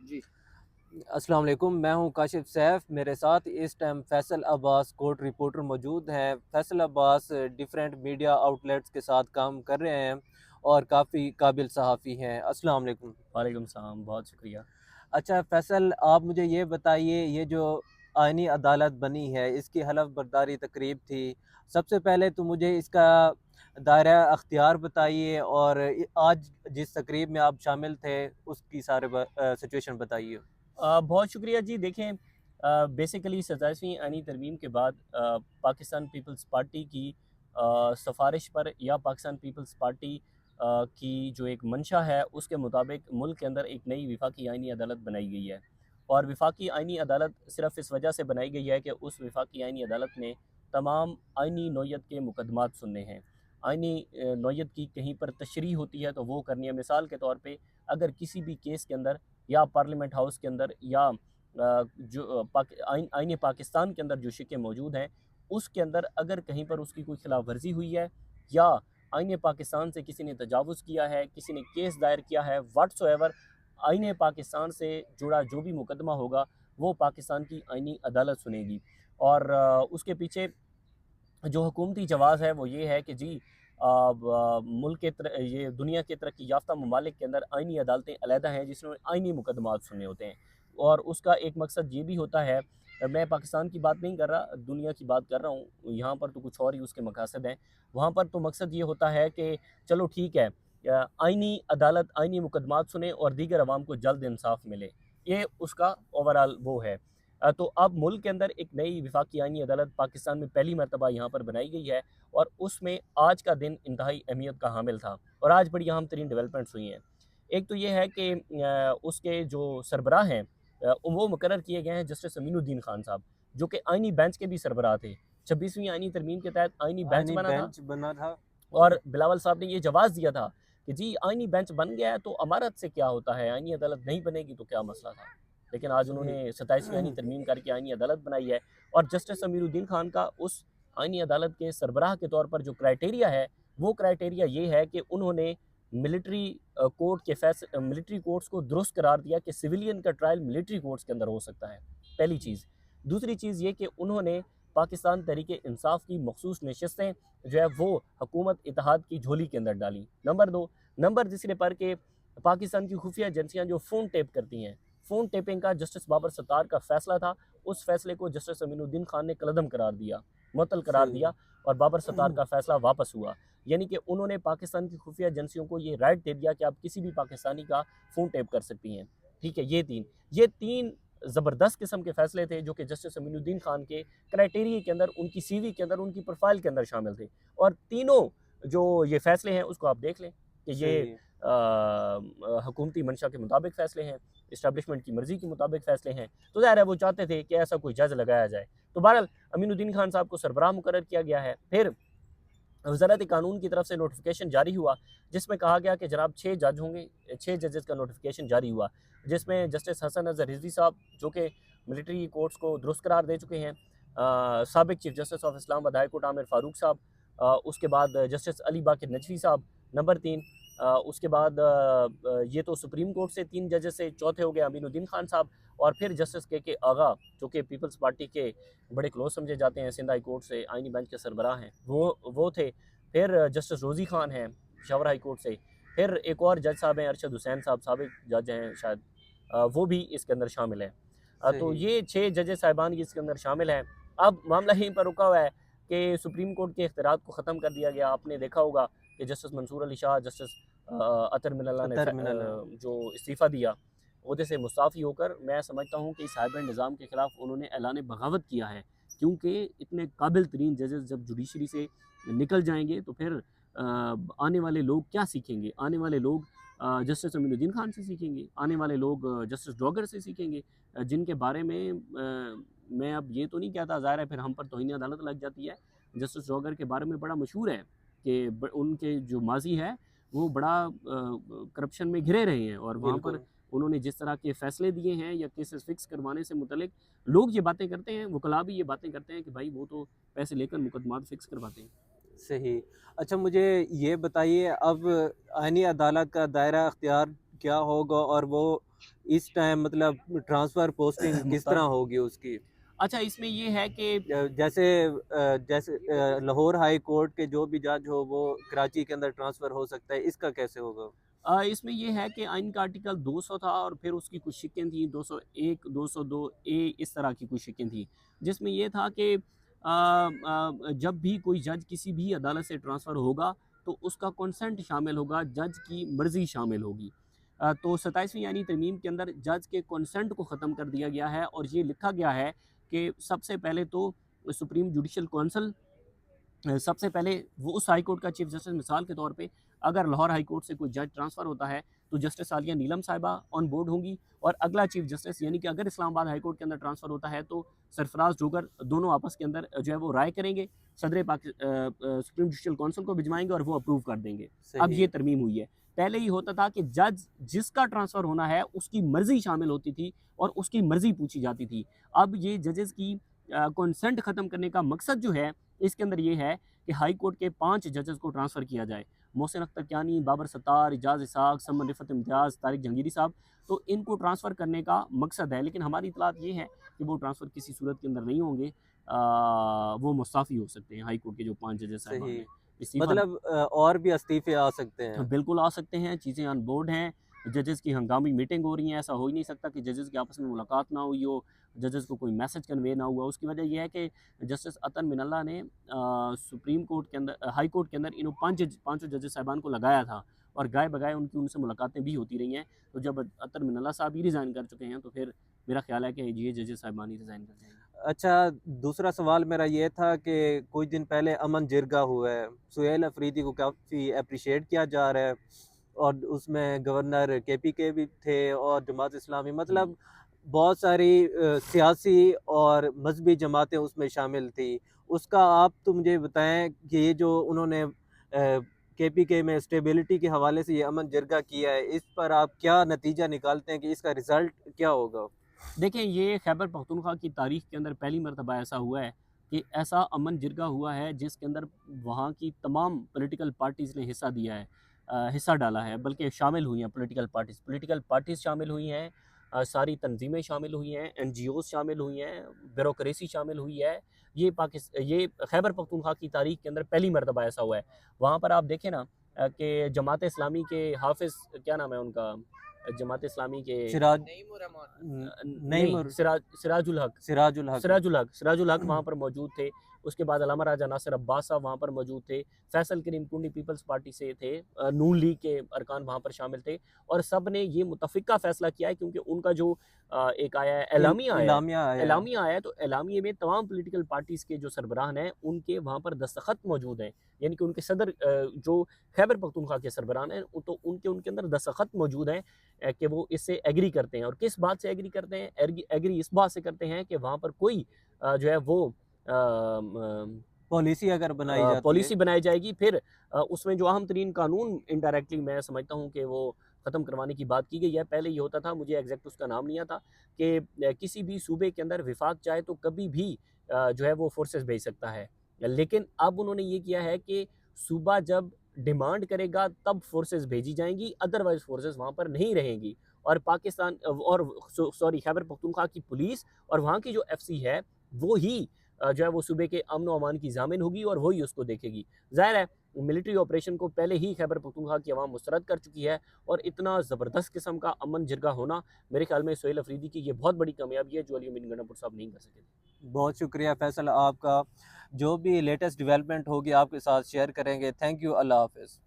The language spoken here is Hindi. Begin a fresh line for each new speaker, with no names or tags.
जी।
अस्सलाम वालेकुम, मैं हूं काशिफ सैफ। मेरे साथ इस time Faisal Abbas court reporter मौजूद हैं। Faisal Abbas different media outlets के साथ काम कर रहे हैं और काफ़ी काबिल सहाफ़ी हैं। अस्सलाम वालेकुम।
वालेकुम सलाम, बहुत शुक्रिया।
अच्छा फैसल, आप मुझे ये बताइए, ये जो आईनी अदालत बनी है, इसकी हलफ बर्दारी तकरीब थी। सबसे पहले तो मुझे इसका दायरा अख्तियार बताइए और आज जिस तकरीब में आप शामिल थे उसकी सारे सिचुएशन बताइए।
बहुत शुक्रिया जी। देखें, बेसिकली 27वीं आईनी तरमीम के बाद पाकिस्तान पीपल्स पार्टी की सिफारिश पर या पाकिस्तान पीपल्स पार्टी की जो एक मंशा है उसके मुताबिक मुल्क के अंदर एक नई विफाकी आईनी अदालत बनाई गई है। और विफाकी आईनी अदालत सिर्फ इस वजह से बनाई गई है कि उस विफाकी आईनी अदालत में तमाम आईनी नौयत के मुकदमात सुनने हैं। आईनी नौयत की कहीं पर तशरीह होती है तो वो करनी है। मिसाल के तौर पे अगर किसी भी केस के अंदर या पार्लियामेंट हाउस के अंदर या आईन पाकिस्तान के अंदर जो शिकें मौजूद हैं उसके अंदर अगर कहीं पर उसकी कोई खिलाफ वर्जी हुई है या आईन पाकिस्तान से किसी ने तजावुज़ किया है, किसी ने केस दायर किया है, व्हाट्सोएवर आईन पाकिस्तान से जुड़ा जो भी मुकदमा होगा वो पाकिस्तान की आईनी अदालत सुनेगी। और उसके पीछे जो हुकूमती जवाज़ है वो ये है कि जी मुल्क के ये दुनिया के तरक्की याफ्ता ममालिक के अंदर आइनी अदालतें अलहदा हैं जिसमें आइनी मुकदमात सुनने होते हैं। और उसका एक मकसद ये भी होता है, मैं पाकिस्तान की बात नहीं कर रहा, दुनिया की बात कर रहा हूँ, यहाँ पर तो कुछ और ही उसके मकासद हैं। वहाँ पर तो मकसद ये होता है कि चलो ठीक है, आइनी अदालत आइनी मुकदमात सुने और दीगर अवाम को जल्द इंसाफ मिले, ये उसका ओवरऑल वो है। तो अब मुल्क के अंदर एक नई विफाकी आईनी अदालत पाकिस्तान में पहली मरतबा यहाँ पर बनाई गई है और उसमें आज का दिन इंतहाई अहमियत का हामिल था और आज बड़ी अहम तरीन डेवलपमेंट्स हुई हैं। एक तो ये है कि उसके जो सरबराह हैं वो मुकर्रर किए गए हैं जस्टिस अमीनुद्दीन खान साहब, जो कि आईनी बेंच के भी सरबराह थे। 26वीं आईनी तरमीम के तहत आईनी बेंच
आईनी
बना था
बेंच बना था।
और बिलावल साहब ने ये जवाब दिया था कि जी आईनी बेंच बन गया है तो अमारत से क्या होता है, आईनी अदालत नहीं बनेगी तो क्या मसला था। लेकिन आज
सही।
उन्होंने 27वीं आईनी तरमीम करके आईनी अदालत बनाई है और जस्टिस अमीरुद्दीन खान का उस आईनी अदालत के सरबराह के तौर पर जो क्राइटेरिया है वो क्राइटेरिया ये है कि उन्होंने मिलिट्री कोर्ट के मिलिट्री कोर्ट्स को दुरुस्त करार दिया कि सिविलियन का ट्रायल मिलिट्री कोर्ट्स के अंदर हो सकता है, पहली चीज़। दूसरी चीज़ ये कि उन्होंने पाकिस्तान तहरीक इंसाफ की मखसूस नशस्तें जो है वो हुकूमत इत्तेहाद की झोली के अंदर डाली। नंबर दो, नंबर तीसरे पर के पाकिस्तान की खुफिया एजेंसियाँ जो फ़ोन टेप करती हैं, फ़ोन टेपिंग का जस्टिस बाबर सत्तार का फ़ैसला था, उस फ़ैसले को जस्टिस अमीनुद्दीन खान ने कलअदम करार दिया, मुअत्तल करार
सही।
दिया और बाबर सत्तार का फ़ैसला वापस हुआ। यानी कि उन्होंने पाकिस्तान की खुफिया एजेंसियों को ये राइट दे दिया कि आप किसी भी पाकिस्तानी का फ़ोन टेप कर सकती हैं। ठीक है, ये तीन ज़बरदस्त किस्म के फ़ैसले थे जो कि जस्टिस अमीनुद्दीन खान के क्राइटेरिया के अंदर, उनकी सीवी के अंदर, उनकी प्रोफ़ाइल के अंदर शामिल थे। और तीनों जो ये फ़ैसले हैं उसको आप देख लें कि ये
सही।
हुकूमती मंशा के मुताबिक फ़ैसले हैं, इस्टेब्लिशमेंट की मर्ज़ी के मुताबिक फ़ैसले हैं। तो ज़ाहिर है वो चाहते थे कि ऐसा कोई जज लगाया जाए। तो बहरहाल अमीनुद्दीन खान साहब को सरबराह मुकर्रर किया गया है। फिर वज़ारत कानून की तरफ से नोटिफिकेशन जारी हुआ जिसमें कहा गया कि जनाब 6 जज होंगे, 6 जजेस का नोटिफिकेशन जारी हुआ जिसमें जस्टिस हसन अज़हर रिज़वी साहब जो कि मिलिट्री कोर्ट्स को दुरुस्त करार दे चुके हैं, साबिक chief justice of Islamabad high court Aamir Farooq साहब, उसके बाद जस्टिस अली बाकर नजवी साहब नंबर 3, उसके बाद ये तो सुप्रीम कोर्ट से 3 जजेस से, चौथे हो गए अमीनुद्दीन खान साहब और फिर जस्टिस के आगा जो कि पीपल्स पार्टी के बड़े क्लोज समझे जाते हैं, सिंध हाई कोर्ट से आइनी बेंच के सरबराह हैं, वो थे। फिर जस्टिस रोज़ी खान हैं पेशावर हाई कोर्ट से। फिर एक और जज साहब हैं अरशद हुसैन साहब, साबिक जज हैं शायद, वो भी इसके अंदर शामिल हैं। तो
सही।
ये 6 जजेस साहिबान ये इसके अंदर शामिल हैं। अब मामला यहीं पर रुका हुआ है कि सुप्रीम कोर्ट के इख्तियारात को ख़त्म कर दिया गया। आपने देखा होगा कि जस्टिस मंसूर अली शाह, जस्टिस अतर मिनल्ला ने
अतर मिनल।
जो इस्तीफ़ा दिया ओहदे से मुस्ताफ़ी होकर, मैं समझता हूँ कि साहिब निज़ाम के ख़िलाफ़ उन्होंने ऐलान बगावत किया है। क्योंकि इतने काबिल तरीन जजेस जब जुडिशरी से निकल जाएंगे तो फिर आने वाले लोग क्या सीखेंगे? आने वाले लोग जस्टिस अमीनुद्दीन खान से सीखेंगे, आने वाले लोग जस्टिस डॉगर से सीखेंगे, जिनके बारे में मैं अब ये तो नहीं कहता, ज़ाहिर है फिर हम पर तौहीन अदालत लग जाती है। जस्टिस डॉगर के बारे में बड़ा मशहूर है कि उनके जो माजी है वो बड़ा करप्शन में घिरे रहे हैं और वहाँ पर
बिल्कुल।
उन्होंने जिस तरह के फ़ैसले दिए हैं या केसेस फ़िक्स करवाने से मुतल्लिक लोग ये बातें करते हैं, वकला भी ये बातें करते हैं कि भाई वो तो पैसे लेकर मुकदमात फ़िक्स करवाते हैं।
सही। अच्छा मुझे ये बताइए, अब आईनी अदालत का दायरा अख्तियार क्या होगा और वो इस टाइम मतलब ट्रांसफ़र पोस्टिंग किस तरह
मुख्तार
होगी उसकी?
अच्छा इसमें ये है कि
जैसे लाहौर हाई कोर्ट के जो भी जज हो वो कराची के अंदर ट्रांसफ़र हो सकता है, इसका कैसे होगा?
इसमें ये है कि आइन का आर्टिकल 200 था और फिर उसकी कुछ शिकें थी 201, 202 ए इस तरह की कुछ शिकें थी जिसमें ये था कि जब भी कोई जज किसी भी अदालत से ट्रांसफ़र होगा तो उसका कंसेंट शामिल होगा, जज की मर्ज़ी शामिल होगी। तो 27वीं आईनी तरमीम के अंदर जज के कंसेंट को ख़त्म कर दिया गया है और ये लिखा गया है कि सबसे पहले तो सुप्रीम जुडिशल काउंसिल सबसे पहले वो उस हाई कोर्ट का चीफ जस्टिस मिसाल के तौर पे अगर लाहौर हाई कोर्ट से कोई जज ट्रांसफ़र होता है तो जस्टिस आलिया नीलम साहिबा ऑन बोर्ड होंगी और अगला चीफ जस्टिस यानी कि अगर इस्लामाबाद हाई कोर्ट के अंदर ट्रांसफ़र होता है तो सरफराज जोगर दोनों आपस के अंदर जो है वो राय करेंगे, सदर सुप्रीम जुडिशल काउंसिल को भिजवाएंगे और वो अप्रूव कर देंगे। अब
सही।
ये तरमीम हुई है। पहले ये होता था कि जज जिसका ट्रांसफ़र होना है उसकी मर्ज़ी शामिल होती थी और उसकी मर्ज़ी पूछी जाती थी। अब ये जजेस की कंसेंट ख़त्म करने का मकसद जो है इसके अंदर ये है कि हाई कोर्ट के 5 जजेस को ट्रांसफ़र किया जाए। मोहसिन अख्तर कियानी, बाबर सत्तार, इजाज़ इसाक, समन रिफ़त इम्तियाज़, तारिक जहांगीरी साहब, तो इनको ट्रांसफ़र करने का मकसद है। लेकिन हमारी इत्तलात ये है कि वो ट्रांसफ़र किसी सूरत के अंदर नहीं होंगे। वो मुस्ताफ़ी हो सकते हैं। हाई कोर्ट के जो 5 जजेस साहिबान
सही।
हैं, इस्तीफ़ा
मतलब और भी इस्तीफ़े आ सकते हैं।
बिल्कुल आ सकते हैं, चीज़ें ऑन बोर्ड हैं, जजेस की हंगामी मीटिंग हो रही हैं, ऐसा हो ही नहीं सकता कि जजेस की आपस में मुलाकात ना हुई हो, जजेस को कोई मैसेज कन्वे ना हुआ। उसकी वजह ये है कि जस्टिस अतन मिनल्ला ने सुप्रीम कोर्ट के अंदर हाई कोर्ट के अंदर इन पाँचों जजेस साहिबान को लगाया था और गाए बगाए उनकी उनसे मुलाकातें भी होती रही हैं। तो जब अतन मिनल्ला साहब ही रिज़ाइन कर चुके हैं, तो फिर मेरा ख़्याल है कि ये जजेस साहिबान ही रिज़ाइन कर जाएँगे।
अच्छा, दूसरा सवाल मेरा ये था कि कुछ दिन पहले अमन जिरगा हुआ है, सुहेल अफरीदी को काफ़ी एप्रिशिएट किया जा रहा है और उसमें गवर्नर केपीके भी थे और जमात इस्लामी,
हुँ।
मतलब बहुत सारी सियासी और मजहबी जमातें उसमें शामिल थी। उसका आप तो मुझे बताएँ कि ये जो उन्होंने केपीके में स्टेबिलिटी के हवाले से ये अमन जिरगा किया है, इस पर आप क्या नतीजा निकालते हैं कि इसका रिज़ल्ट क्या होगा?
देखें, ये खैबर पख्तूनख्वा की तारीख़ के अंदर पहली मर्तबा ऐसा हुआ है कि ऐसा अमन जिरगा हुआ है जिसके अंदर वहाँ की तमाम पॉलिटिकल पार्टीज़ ने हिस्सा दिया है, हिस्सा डाला है, बल्कि शामिल हुई हैं पॉलिटिकल पार्टीज़ शामिल हुई हैं, सारी तंजीमें शामिल हुई हैं, एनजीओज़ शामिल हुई हैं, ब्यूरोक्रेसी शामिल हुई है। ये खैबर पख्तूनख्वा की तारीख़ के अंदर पहली मर्तबा ऐसा हुआ है। वहाँ पर आप देखें ना कि जमात इस्लामी के हाफ़िज़ क्या नाम है उनका? जमात इस्लामी के
सिराज
नहीं,
नईमुर
सिराजुल हक।
सिराजुल हक।
सिराजुल हक वहाँ पर मौजूद थे। उसके बाद अल्लामा राजा नासिर अब्बास साहब वहाँ पर मौजूद थे। फैसल करीम टुंडी पीपल्स पार्टी से थे। नून लीग के अरकान वहाँ पर शामिल थे और सब ने ये मुत्तफ़िक़ा फ़ैसला किया है क्योंकि उनका जो एक आया है
इलामिया आया है।
एलामिया आया है, तो एलामिया में तमाम पॉलिटिकल पार्टीज़ के जो सरबराह हैं, उनके वहाँ पर दस्तख़त मौजूद हैं। यानी कि उनके सदर जो खैबर पख्तूनख्वा के सरबराह हैं, तो उनके अंदर दस्तख़त मौजूद हैं कि वो इससे एग्री करते हैं और किस बात से एग्री करते हैं? एग्री इस बात से करते हैं कि वहाँ पर कोई जो है वो
पॉलिसी अगर बनाई जाती है।
पॉलिसी बनाई जाएगी, फिर उसमें जो अहम तरीन कानून इनडायरेक्टली मैं समझता हूँ कि वो ख़त्म करवाने की बात की गई है। पहले ये होता था, मुझे एग्जैक्ट उसका नाम नहीं आता, कि किसी भी सूबे के अंदर विफाक चाहे तो कभी भी जो है वो फोर्सेस भेज सकता है। लेकिन अब उन्होंने ये किया है कि सूबा जब डिमांड करेगा तब फोर्सेस भेजी जाएँगी, अदरवाइज़ फोर्सेस वहाँ पर नहीं रहेंगी। और पाकिस्तान और सॉरी खैबर पख्तूनख्वा की पुलिस और वहाँ की जो एफसी है, वो ही जो है वो सूबे के अमन व अमान की ज़ामिन होगी और वही उसको देखेगी। ज़ाहिर है, मिलिट्री ऑपरेशन को पहले ही खैबर पख्तूनख्वा की अवाम मुस्तरद कर चुकी है और इतना ज़बरदस्त किस्म का अमन जिरगा होना, मेरे ख्याल में सुहेल अफरीदी की ये बहुत बड़ी कामयाबी है जो अली अमीन गंडापुर साहब नहीं कर सके थे।
बहुत शुक्रिया फैसल आपका। जो भी लेटेस्ट डेवलपमेंट होगी आपके साथ शेयर करेंगे। Thank you. अल्लाह हाफ़िज़।